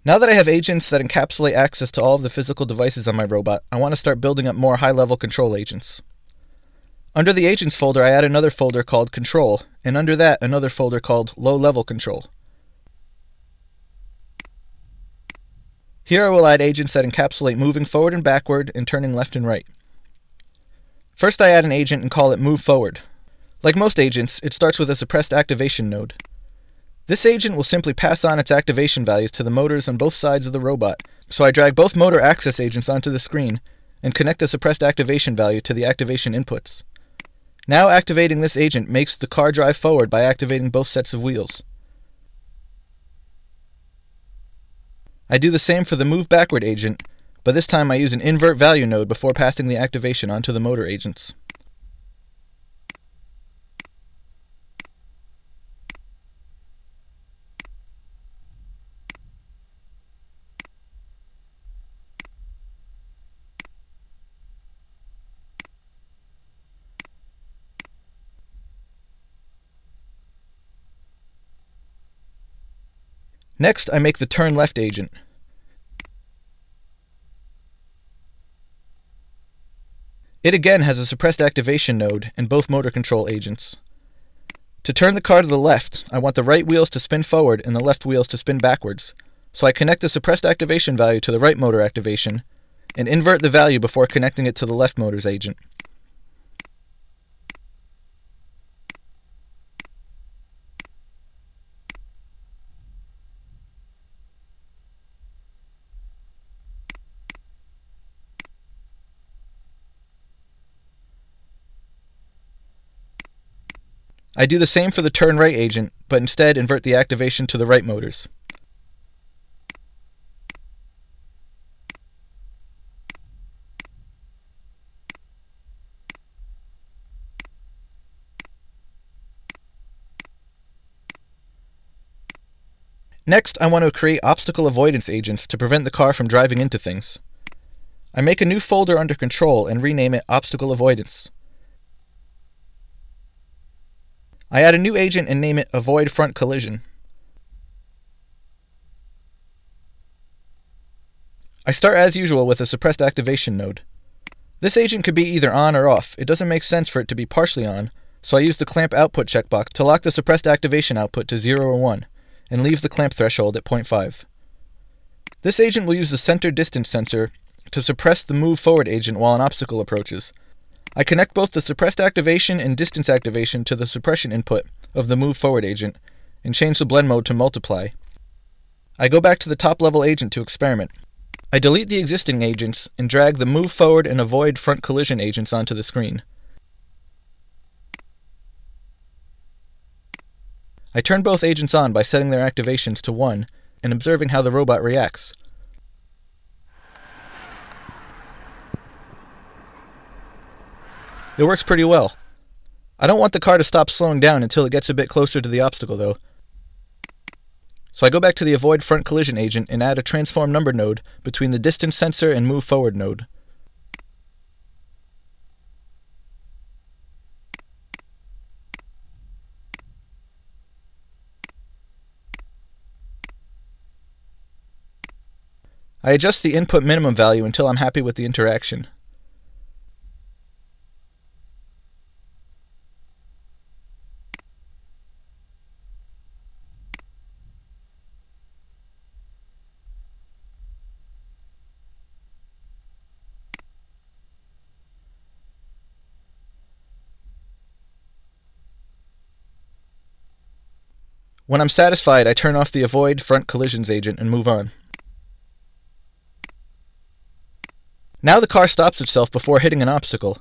Now that I have agents that encapsulate access to all of the physical devices on my robot, I want to start building up more high-level control agents. Under the Agents folder, I add another folder called Control, and under that, another folder called Low-Level Control. Here I will add agents that encapsulate moving forward and backward and turning left and right. First I add an agent and call it Move Forward. Like most agents, it starts with a suppressed activation node. This agent will simply pass on its activation values to the motors on both sides of the robot, so I drag both motor access agents onto the screen and connect the suppressed activation value to the activation inputs. Now activating this agent makes the car drive forward by activating both sets of wheels. I do the same for the Move Backward agent, but this time I use an invert value node before passing the activation onto the motor agents. Next, I make the Turn Left agent. It again has a suppressed activation node and both motor control agents. To turn the car to the left, I want the right wheels to spin forward and the left wheels to spin backwards, so I connect the suppressed activation value to the right motor activation and invert the value before connecting it to the left motor's agent. I do the same for the Turn Right agent, but instead invert the activation to the right motors. Next, I want to create obstacle avoidance agents to prevent the car from driving into things. I make a new folder under Control and rename it Obstacle Avoidance. I add a new agent and name it Avoid Front Collision. I start as usual with a suppressed activation node. This agent could be either on or off. It doesn't make sense for it to be partially on, so I use the Clamp Output checkbox to lock the suppressed activation output to 0 or 1, and leave the clamp threshold at 0.5. This agent will use the center distance sensor to suppress the Move Forward agent while an obstacle approaches. I connect both the suppressed activation and distance activation to the suppression input of the Move Forward agent, and change the blend mode to Multiply. I go back to the top level agent to experiment. I delete the existing agents and drag the Move Forward and Avoid Front Collision agents onto the screen. I turn both agents on by setting their activations to 1 and observing how the robot reacts. It works pretty well. I don't want the car to stop slowing down until it gets a bit closer to the obstacle though. So I go back to the Avoid Front Collision agent and add a transform number node between the distance sensor and Move Forward node. I adjust the input minimum value until I'm happy with the interaction. When I'm satisfied, I turn off the Avoid Front Collisions agent and move on. Now the car stops itself before hitting an obstacle.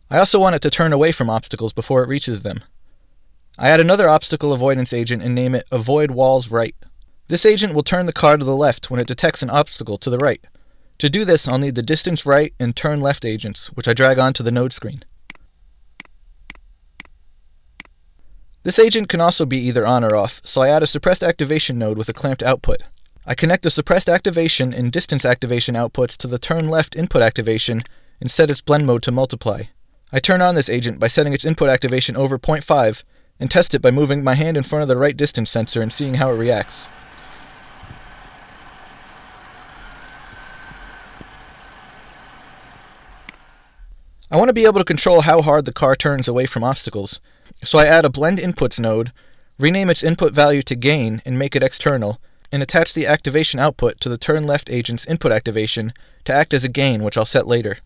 I also want it to turn away from obstacles before it reaches them. I add another obstacle avoidance agent and name it Avoid Walls Right. This agent will turn the car to the left when it detects an obstacle to the right. To do this, I'll need the Distance Right and Turn Left agents, which I drag onto the node screen. This agent can also be either on or off, so I add a suppressed activation node with a clamped output. I connect the suppressed activation and distance activation outputs to the Turn Left input activation and set its blend mode to Multiply. I turn on this agent by setting its input activation over 0.5 and test it by moving my hand in front of the right distance sensor and seeing how it reacts. I want to be able to control how hard the car turns away from obstacles, so I add a blend inputs node, rename its input value to gain and make it external, and attach the activation output to the turn left agent's input activation to act as a gain, which I'll set later.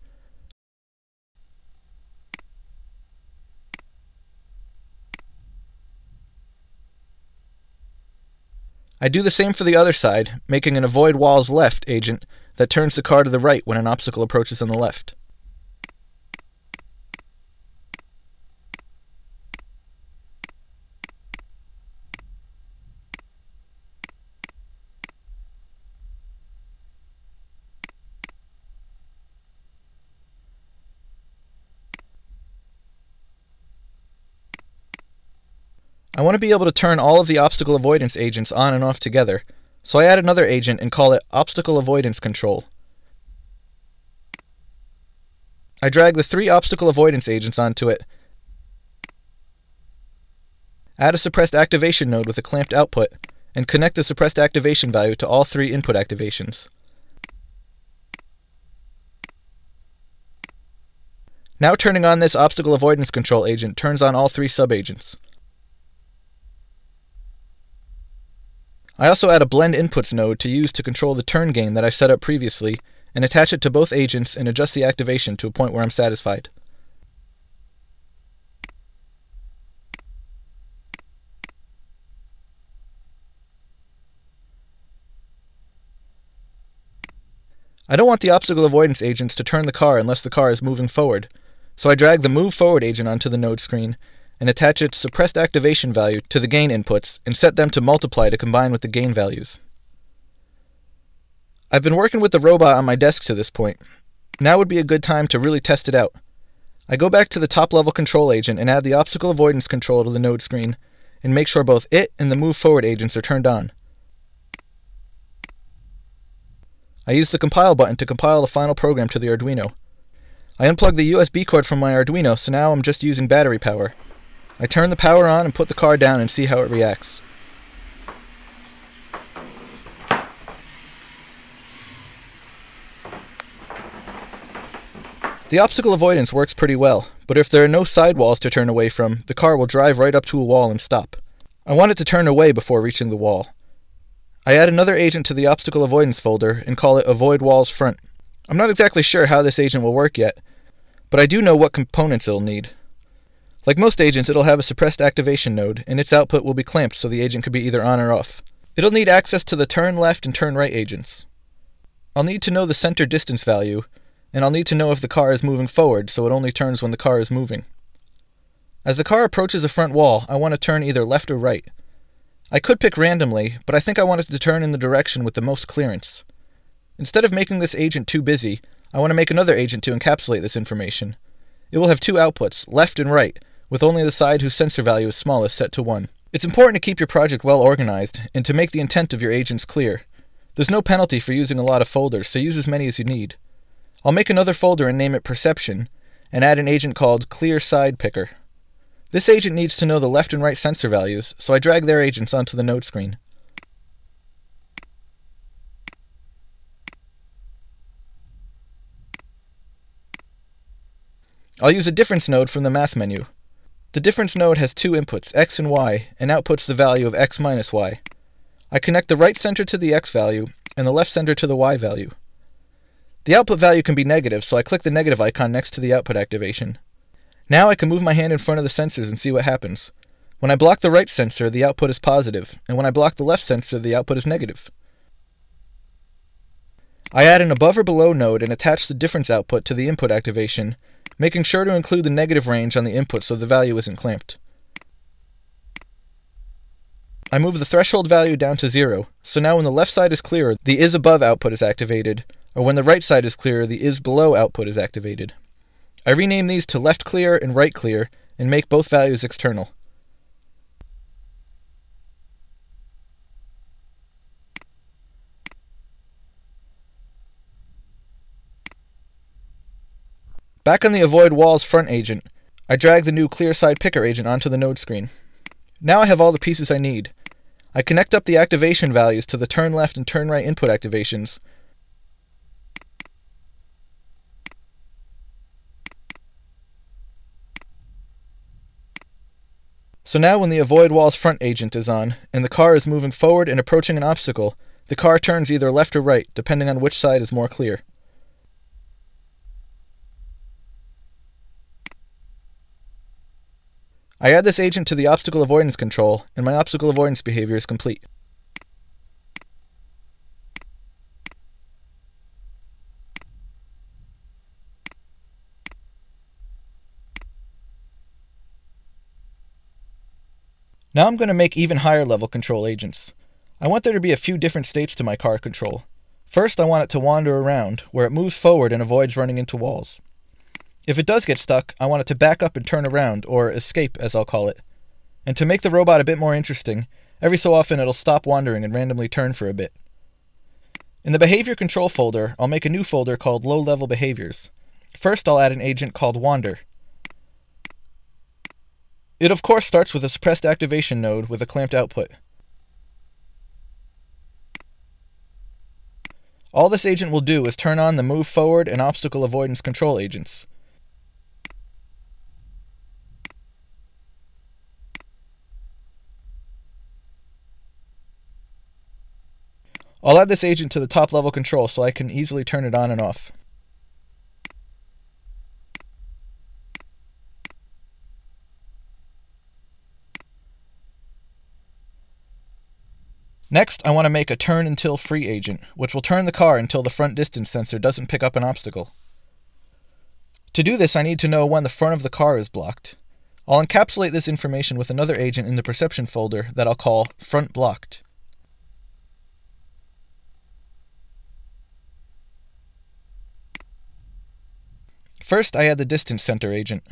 I do the same for the other side, making an avoid walls left agent that turns the car to the right when an obstacle approaches on the left. I want to be able to turn all of the obstacle avoidance agents on and off together, so I add another agent and call it Obstacle Avoidance Control. I drag the 3 obstacle avoidance agents onto it, add a suppressed activation node with a clamped output, and connect the suppressed activation value to all 3 input activations. Now turning on this obstacle avoidance control agent turns on all 3 subagents. I also add a blend inputs node to use to control the turn gain that I set up previously, and attach it to both agents and adjust the activation to a point where I'm satisfied. I don't want the obstacle avoidance agents to turn the car unless the car is moving forward, so I drag the move forward agent onto the node screen and attach its suppressed activation value to the gain inputs and set them to multiply to combine with the gain values. I've been working with the robot on my desk to this point. Now would be a good time to really test it out. I go back to the top level control agent and add the obstacle avoidance control to the node screen and make sure both it and the move forward agents are turned on. I use the compile button to compile the final program to the Arduino. I unplug the USB cord from my Arduino, so now I'm just using battery power. I turn the power on and put the car down and see how it reacts. The obstacle avoidance works pretty well, but if there are no sidewalls to turn away from, the car will drive right up to a wall and stop. I want it to turn away before reaching the wall. I add another agent to the obstacle avoidance folder and call it Avoid Walls Front. I'm not exactly sure how this agent will work yet, but I do know what components it'll need. Like most agents, it'll have a suppressed activation node, and its output will be clamped so the agent can be either on or off. It'll need access to the turn left and turn right agents. I'll need to know the center distance value, and I'll need to know if the car is moving forward so it only turns when the car is moving. As the car approaches a front wall, I want to turn either left or right. I could pick randomly, but I think I want it to turn in the direction with the most clearance. Instead of making this agent too busy, I want to make another agent to encapsulate this information. It will have 2 outputs, left and right, with only the side whose sensor value is smallest set to 1. It's important to keep your project well organized, and to make the intent of your agents clear. There's no penalty for using a lot of folders, so use as many as you need. I'll make another folder and name it Perception, and add an agent called Clear Side Picker. This agent needs to know the left and right sensor values, so I drag their agents onto the node screen. I'll use a difference node from the math menu. The difference node has 2 inputs, x and y, and outputs the value of x minus y. I connect the right center to the x value, and the left center to the y value. The output value can be negative, so I click the negative icon next to the output activation. Now I can move my hand in front of the sensors and see what happens. When I block the right sensor, the output is positive, and when I block the left sensor, the output is negative. I add an above or below node and attach the difference output to the input activation, making sure to include the negative range on the input so the value isn't clamped. I move the threshold value down to 0, so now when the left side is clear, the is above output is activated, or when the right side is clear, the is below output is activated. I rename these to left clear and right clear, and make both values external. Back on the Avoid Walls Front agent, I drag the new Clear Side Picker agent onto the node screen. Now I have all the pieces I need. I connect up the activation values to the turn left and turn right input activations. So now when the avoid walls front agent is on, and the car is moving forward and approaching an obstacle, the car turns either left or right, depending on which side is more clear. I add this agent to the obstacle avoidance control, and my obstacle avoidance behavior is complete. Now I'm going to make even higher level control agents. I want there to be a few different states to my car control. First, I want it to wander around, where it moves forward and avoids running into walls. If it does get stuck, I want it to back up and turn around, or escape as I'll call it. And to make the robot a bit more interesting, every so often it'll stop wandering and randomly turn for a bit. In the behavior control folder, I'll make a new folder called low-level behaviors. First, I'll add an agent called wander. It of course starts with a suppressed activation node with a clamped output. All this agent will do is turn on the move forward and obstacle avoidance control agents. I'll add this agent to the top level control so I can easily turn it on and off. Next, I want to make a turn until free agent, which will turn the car until the front distance sensor doesn't pick up an obstacle. To do this, I need to know when the front of the car is blocked. I'll encapsulate this information with another agent in the perception folder that I'll call front blocked. First, I add the distance center agent.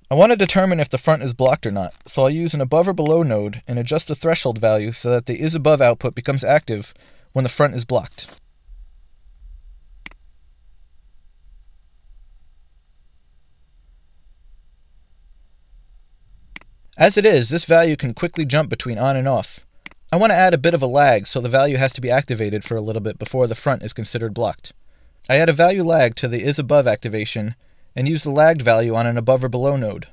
I want to determine if the front is blocked or not, so I'll use an above or below node and adjust the threshold value so that the isAbove output becomes active when the front is blocked. As it is, this value can quickly jump between on and off. I want to add a bit of a lag, so the value has to be activated for a little bit before the front is considered blocked. I add a value lag to the isAbove activation and use the lagged value on an above or below node.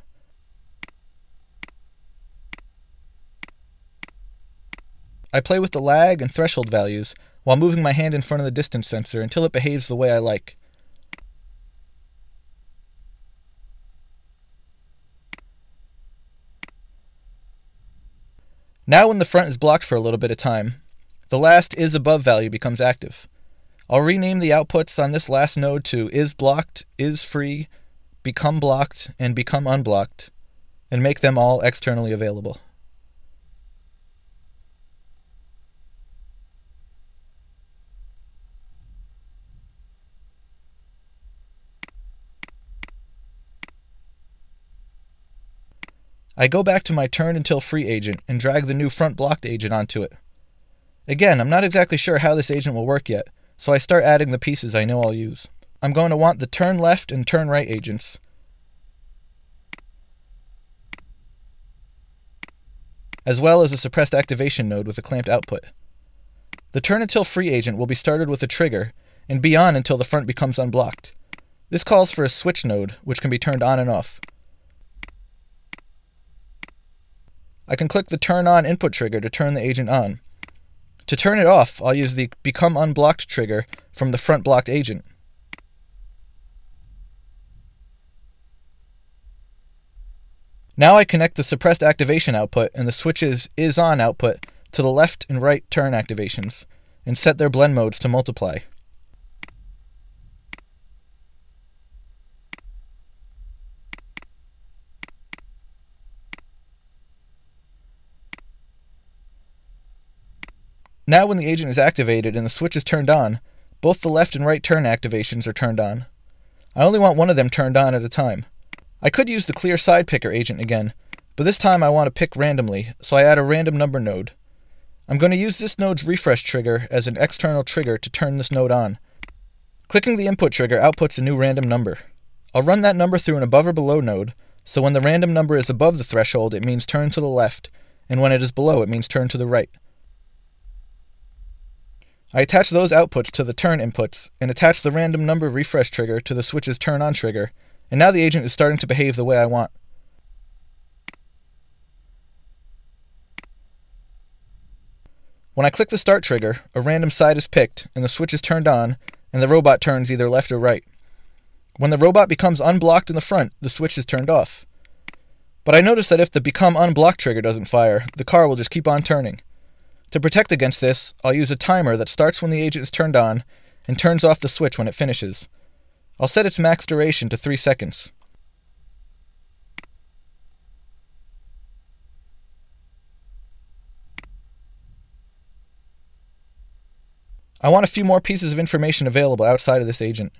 I play with the lag and threshold values while moving my hand in front of the distance sensor until it behaves the way I like. Now when the front is blocked for a little bit of time, the last isAbove value becomes active. I'll rename the outputs on this last node to isBlocked, isFree, become blocked, and become unblocked, and make them all externally available. I go back to my turn until free agent and drag the new front blocked agent onto it. Again, I'm not exactly sure how this agent will work yet, so I start adding the pieces I know I'll use. I'm going to want the turn left and turn right agents, as well as a suppressed activation node with a clamped output. The turn until free agent will be started with a trigger and be on until the front becomes unblocked. This calls for a switch node, which can be turned on and off. I can click the turn on input trigger to turn the agent on. To turn it off, I'll use the become unblocked trigger from the front blocked agent. Now I connect the suppressed activation output and the switch's isOn output to the left and right turn activations, and set their blend modes to multiply. Now when the agent is activated and the switch is turned on, both the left and right turn activations are turned on. I only want one of them turned on at a time. I could use the clear side picker agent again, but this time I want to pick randomly, so I add a random number node. I'm going to use this node's refresh trigger as an external trigger to turn this node on. Clicking the input trigger outputs a new random number. I'll run that number through an above or below node, so when the random number is above the threshold it means turn to the left, and when it is below it means turn to the right. I attach those outputs to the turn inputs, and attach the random number refresh trigger to the switch's turn on trigger, And now the agent is starting to behave the way I want. When I click the start trigger, a random side is picked, and the switch is turned on, and the robot turns either left or right. When the robot becomes unblocked in the front, the switch is turned off. But I notice that if the Become Unblocked trigger doesn't fire, the car will just keep on turning. To protect against this, I'll use a timer that starts when the agent is turned on, and turns off the switch when it finishes. I'll set its max duration to 3 seconds. I want a few more pieces of information available outside of this agent.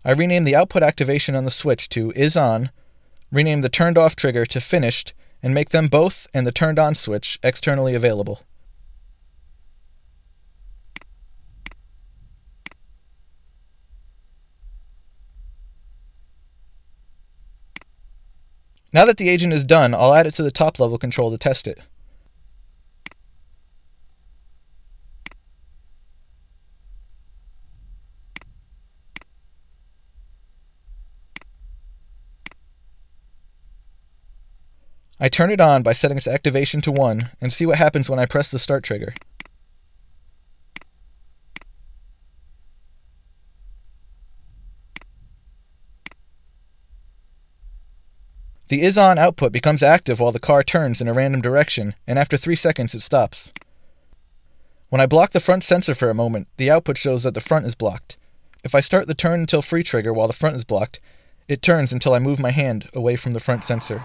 I renamed the output activation on the switch to Is On, rename the turned off trigger to Finished, and make them both and the turned on switch externally available. Now that the agent is done, I'll add it to the top level control to test it. I turn it on by setting its activation to 1 and see what happens when I press the start trigger. The Is On output becomes active while the car turns in a random direction, and after 3 seconds it stops. When I block the front sensor for a moment, the output shows that the front is blocked. If I start the turn until free trigger while the front is blocked, it turns until I move my hand away from the front sensor.